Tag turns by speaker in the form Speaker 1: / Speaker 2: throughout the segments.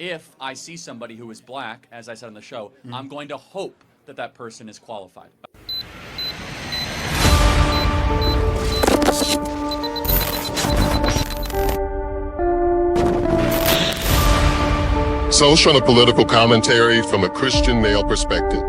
Speaker 1: if I see somebody who is black, as I said on the show, I'm going to hope that that person is qualified.
Speaker 2: Social and political commentary from a Christian male perspective.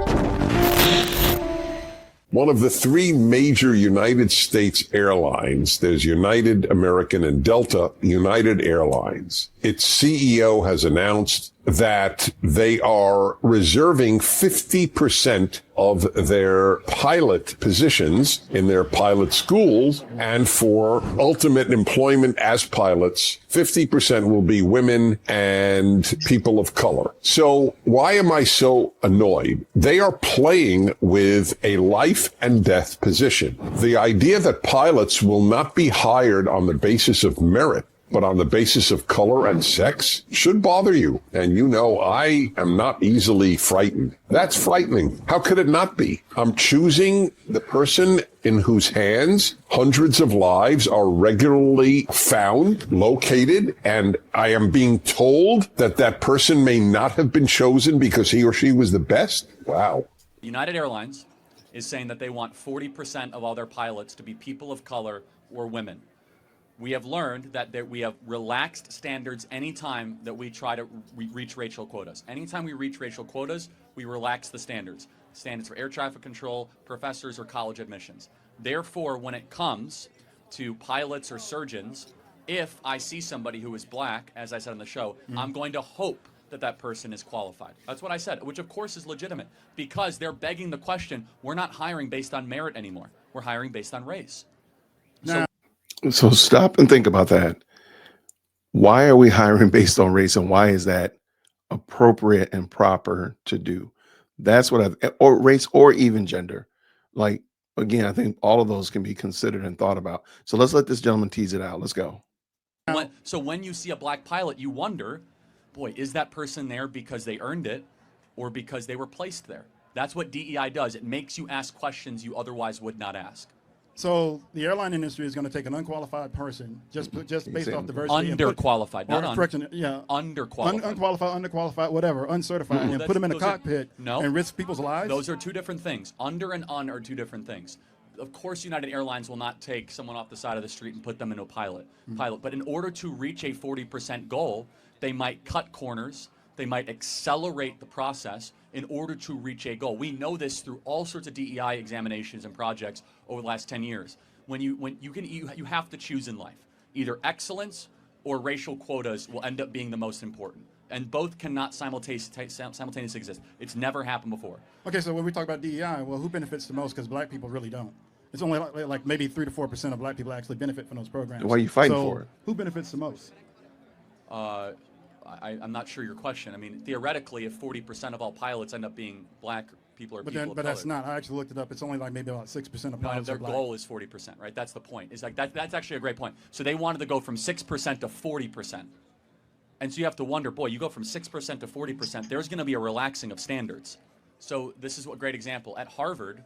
Speaker 2: One of the three major United States airlines, there's United, American, and Delta, United Airlines. Its CEO has announced that they are reserving 50% of their pilot positions in their pilot schools, and for ultimate employment as pilots, 50% will be women and people of color. So why am I so annoyed? They are playing with a life and death position. The idea that pilots will not be hired on the basis of merit, but on the basis of color and sex, should bother you. And you know, I am not easily frightened. That's frightening. How could it not be? I'm choosing the person in whose hands hundreds of lives are regularly found, located, and I am being told that that person may not have been chosen because he or she was the best? Wow.
Speaker 1: United Airlines is saying that they want 40% of all their pilots to be people of color or women. We have learned that we have relaxed standards anytime that we try to reach racial quotas. Anytime we reach racial quotas, we relax the standards. Standards for air traffic control, professors, or college admissions. Therefore, when it comes to pilots or surgeons, if I see somebody who is black, as I said on the show, I'm going to hope that that person is qualified. That's what I said, which of course is legitimate, because they're begging the question, we're not hiring based on merit anymore. We're hiring based on race.
Speaker 3: So stop and think about that. Why are we hiring based on race, and why is that appropriate and proper to do? That's what or race or even gender. Like, again, I think all of those can be considered and thought about. So let's let this gentleman tease it out. Let's go.
Speaker 1: So when you see a black pilot, you wonder, boy, is that person there because they earned it or because they were placed there? That's what DEI does. It makes you ask questions you otherwise would not ask.
Speaker 4: So the airline industry is going to take an unqualified person just based off diversity.
Speaker 1: Underqualified, not
Speaker 4: correction, yeah.
Speaker 1: Underqualified.
Speaker 4: Unqualified, underqualified, whatever, uncertified, and put them in a cockpit and risk people's lives?
Speaker 1: Those are two different things. Under and un are two different things. Of course, United Airlines will not take someone off the side of the street and put them into a pilot. But in order to reach a 40% goal, they might cut corners. They might accelerate the process in order to reach a goal. We know this through all sorts of DEI examinations and projects over the last 10 years. You have to choose in life. Either excellence or racial quotas will end up being the most important. And both cannot simultaneously exist. It's never happened before.
Speaker 4: Okay, so when we talk about DEI, well, who benefits the most? Because black people really don't. It's only like maybe 3 to 4% of black people actually benefit from those programs.
Speaker 3: Why are you fighting for it?
Speaker 4: Who benefits the most?
Speaker 1: I'm not sure your question. I mean, theoretically, if 40% of all pilots end up being black people or people of color.
Speaker 4: But that's not. I actually looked it up. It's only like maybe about 6% of pilots
Speaker 1: their
Speaker 4: are black.
Speaker 1: goal is 40%, right? That's the point. It's like that's actually a great point. So they wanted to go from 6% to 40%. And so you have to wonder, boy, you go from 6% to 40%, there's going to be a relaxing of standards. So this is a great example. At Harvard,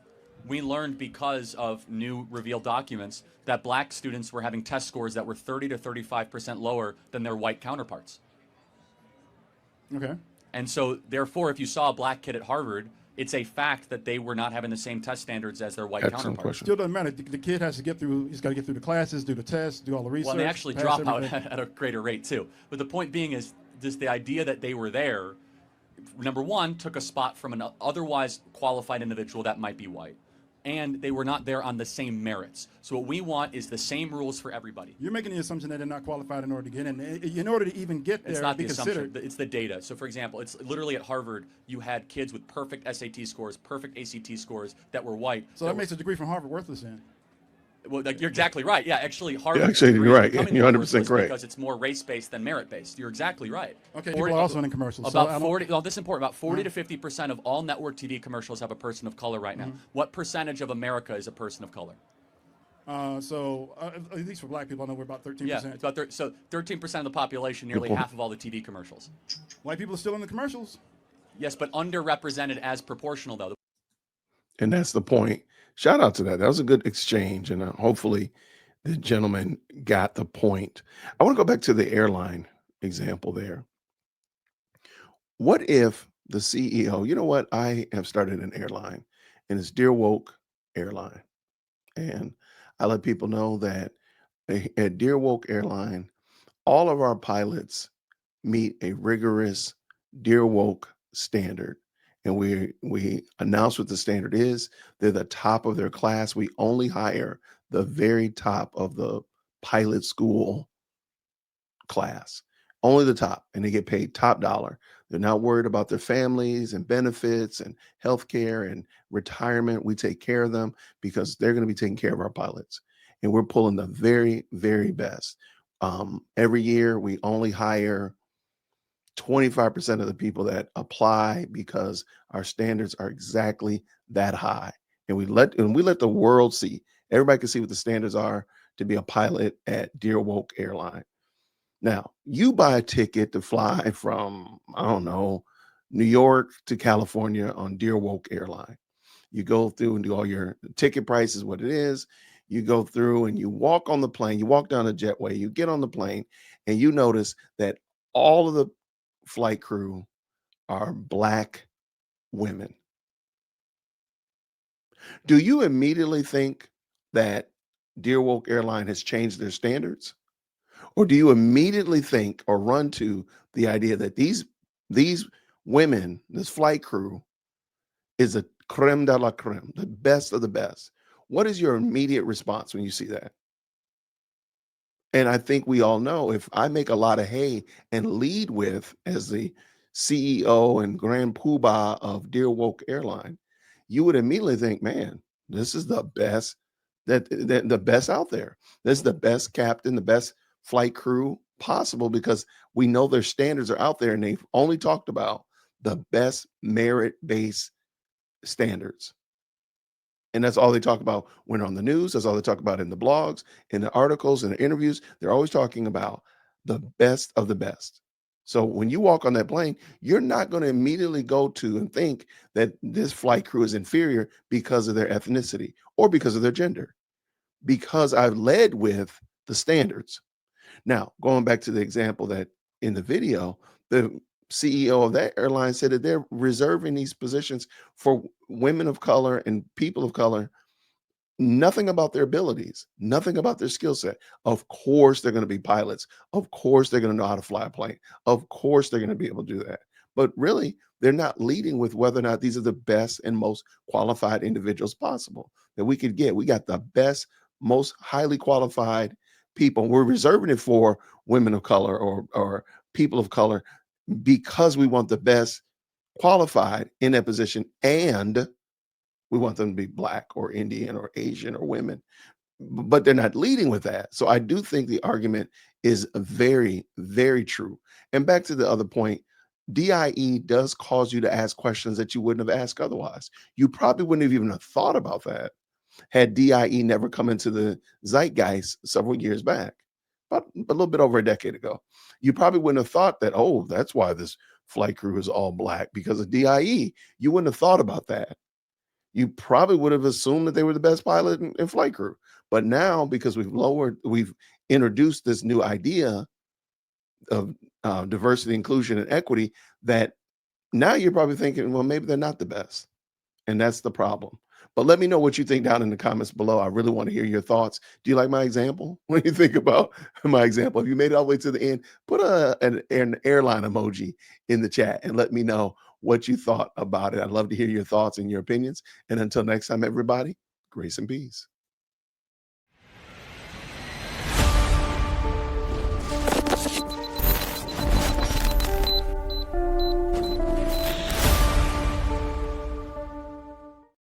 Speaker 1: we learned because of new revealed documents that black students were having test scores that were 30 to 35% lower than their white counterparts.
Speaker 4: Okay.
Speaker 1: And so, therefore, if you saw a black kid at Harvard, it's a fact that they were not having the same test standards as their white counterparts.
Speaker 4: Still doesn't matter. The kid has to get through. He's got to get through the classes, do the tests, do all the research.
Speaker 1: Well, they actually drop out at a greater rate too. But the point being is, just the idea that they were there. Number one, took a spot from an otherwise qualified individual that might be white. And they were not there on the same merits. So what we want is the same rules for everybody.
Speaker 4: You're making the assumption that they're not qualified in order to get in. In order to even get there,
Speaker 1: it's not the assumption. It's the data. So, for example, it's literally at Harvard, you had kids with perfect SAT scores, perfect ACT scores that were white.
Speaker 4: So that makes a degree from Harvard worthless then.
Speaker 1: Well, you're exactly right. Yeah, actually, Harvard.
Speaker 3: Yeah, actually, you're right. You're 100% correct.
Speaker 1: Because it's more race-based than merit-based. You're exactly right.
Speaker 4: Okay, people are also in commercials.
Speaker 1: About 40. Well, this is important. About 40 to 50% of all network TV commercials have a person of color right now. What percentage of America is a person of color?
Speaker 4: At least for black people, I know we're about 13%.
Speaker 1: Yeah, it's about 13% of the population, nearly half of all the TV commercials.
Speaker 4: White people are still in the commercials.
Speaker 1: Yes, but underrepresented as proportional, though.
Speaker 3: And that's the point. Shout out to that. That was a good exchange. And hopefully the gentleman got the point. I want to go back to the airline example there. What if the CEO, you know what? I have started an airline and it's Dear Woke Airline. And I let people know that at Dear Woke Airline, all of our pilots meet a rigorous Dear Woke standard. And we announce what the standard is. They're the top of their class. We only hire the very top of the pilot school class, only the top, and they get paid top dollar. They're not worried about their families and benefits and health care and retirement. We take care of them because they're going to be taking care of our pilots. And we're pulling the very, very best. Every year, we only hire 25% of the people that apply because our standards are exactly that high. And we let the world see. Everybody can see what the standards are to be a pilot at Dear Woke Airline. Now, you buy a ticket to fly from, I don't know, New York to California on Dear Woke Airline. You go through and do all your ticket prices, what it is. You go through and you walk on the plane, you walk down the jetway, you get on the plane, and you notice that all of the flight crew are Black women. Do you immediately think that Dear Woke Airline has changed their standards? Or do you immediately think or run to the idea that these women, this flight crew, is a creme de la creme, the best of the best? What is your immediate response when you see that? And I think we all know if I make a lot of hay and lead with as the CEO and grand poobah of Dear Woke Airline, you would immediately think, man, this is the best that the best out there. This is the best captain, the best flight crew possible because we know their standards are out there and they've only talked about the best merit-based standards. And that's all they talk about when on the news. That's all they talk about in the blogs, in the articles, in the interviews. They're always talking about the best of the best. So when you walk on that plane, you're not going to immediately go to and think that this flight crew is inferior because of their ethnicity or because of their gender, because I've led with the standards. Now, going back to the example that in the video, the CEO of that airline said that they're reserving these positions for women of color and people of color. Nothing about their abilities, nothing about their skill set. Of course, they're going to be pilots. Of course, they're going to know how to fly a plane. Of course, they're going to be able to do that. But really, they're not leading with whether or not these are the best and most qualified individuals possible that we could get. We got the best, most highly qualified people. We're reserving it for women of color or people of color because we want the best qualified in that position, and we want them to be Black or Indian or Asian or women, but they're not leading with that. So I do think the argument is very, very true. And back to the other point, DIE does cause you to ask questions that you wouldn't have asked otherwise. You probably wouldn't have even have thought about that had DIE never come into the zeitgeist several years back, about a little bit over a decade ago. You probably wouldn't have thought that, oh, that's why this flight crew is all Black because of DIE. You wouldn't have thought about that. You probably would have assumed that they were the best pilot and flight crew. But now, because we've introduced this new idea of diversity, inclusion, and equity, that now you're probably thinking, well, maybe they're not the best. And that's the problem. But let me know what you think down in the comments below. I really want to hear your thoughts. Do you like my example? What do you think about my example? If you made it all the way to the end, put an airline emoji in the chat and let me know what you thought about it. I'd love to hear your thoughts and your opinions. And until next time, everybody, grace and peace.